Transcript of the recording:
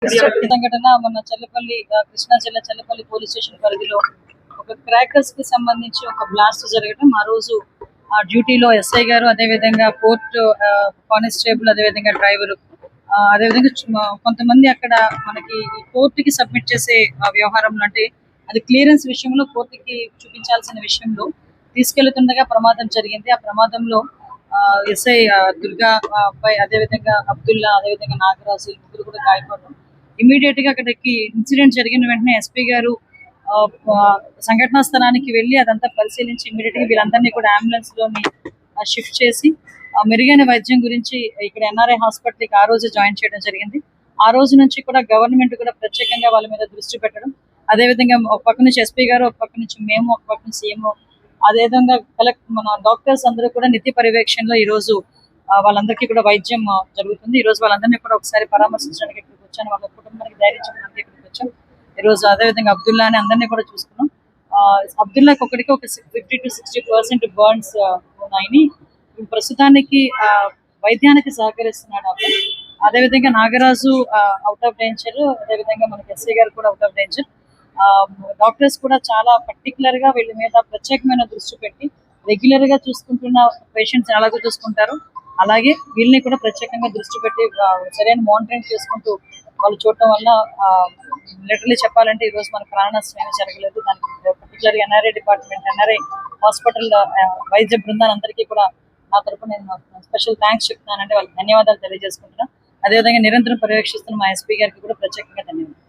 సంఘటన మొన్న చల్లపల్లి కృష్ణా జిల్లా చల్లపల్లి పోలీస్ స్టేషన్ పరిధిలో ఒక క్రాకర్స్ కి సంబంధించి ఒక బ్లాస్ట్ జరగడం ఆ రోజు డ్యూటీలో ఎస్ఐ గారు అదేవిధంగా పోర్ట్ కానిస్టేబుల్ అదేవిధంగా డ్రైవర్ అదేవిధంగా కొంతమంది అక్కడ మనకి కోర్టుకి సబ్మిట్ చేసే వ్యవహారంలో అంటే అది క్లియరెన్స్ విషయంలో కోర్టుకి చూపించాల్సిన విషయంలో తీసుకెళ్తుండగా ప్రమాదం జరిగింది. ఆ ప్రమాదంలో ఎస్ఐ దుర్గా అబ్బాయి అదేవిధంగా అబ్దుల్లా అదేవిధంగా నాగరాజు ముగ్గురు కూడా గాయపడ్డారు. ఇమీడియట్ గా అక్కడికి ఇన్సిడెంట్ జరిగిన వెంటనే ఎస్పీ గారు సంఘటనా స్థలానికి వెళ్లి అదంతా పరిశీలించి ఇమీడియట్ గా వీళ్ళందరినీ కూడా అంబులెన్స్ లోని షిఫ్ట్ చేసి మెరుగైన వైద్యం గురించి ఇక్కడ ఎన్ఆర్ఐ హాస్పిటల్కి ఆ రోజు జాయిన్ చేయడం జరిగింది. ఆ రోజు నుంచి కూడా గవర్నమెంట్ కూడా ప్రత్యేకంగా వాళ్ళ మీద దృష్టి పెట్టడం, అదేవిధంగా ఒక పక్క నుంచి ఎస్పీ గారు, ఒక పక్క నుంచి మేము, ఒక పక్క నుంచి సీఎంఓ, అదేవిధంగా మన డాక్టర్స్ అందరూ కూడా నిత్య పర్యవేక్షణలో ఈ రోజు వాళ్ళందరికీ కూడా వైద్యం జరుగుతుంది. ఈ రోజు వాళ్ళందరినీ కూడా ఒకసారి పరామర్శించడానికి ఇక్కడికి వచ్చాను. వాళ్ళ కుటుంబానికి ధైర్యం చెప్పడానికి ఇక్కడికి వచ్చాం. ఈ రోజు అదేవిధంగా అబ్దుల్లా అని అందరినీ కూడా చూసుకున్నాం. అబ్దుల్లాకి ఒకటికి ఒక 50 to 60% బర్న్స్ ఉన్నాయని ప్రస్తుతానికి వైద్యానికి సహకరిస్తున్నాడు అబ్బాయి. అదేవిధంగా నాగరాజు అవుట్ ఆఫ్ డేంజర్, అదేవిధంగా మనకి ఎస్ఐ గారు కూడా అవుట్ ఆఫ్ డేంజర్. డాక్టర్స్ కూడా చాలా పర్టికులర్ గా వీళ్ళ మీద ప్రత్యేకమైన దృష్టి పెట్టి రెగ్యులర్ గా చూసుకుంటున్న పేషెంట్స్ ఎలాగో చూసుకుంటారు అలాగే వీళ్ళని కూడా ప్రత్యేకంగా దృష్టి పెట్టి సరైన మానిటరింగ్ చేసుకుంటూ వాళ్ళు చూడటం వల్ల లిటరలీ చెప్పాలంటే ఈ రోజు మన ప్రాణ నష్టం ఏమీ జరగలేదు. దానికి particular NRI department, NRI hospital వైద్య బృందాలందరికీ కూడా నా తరపున నేను స్పెషల్ థ్యాంక్స్ చెప్తున్నానంటే వాళ్ళకి ధన్యవాదాలు తెలియజేసుకుంటున్నాను. అదేవిధంగా నిరంతరం పర్యవేక్షిస్తున్న మా ఎస్పీ గారికి కూడా ప్రత్యేకంగా ధన్యవాదాలు.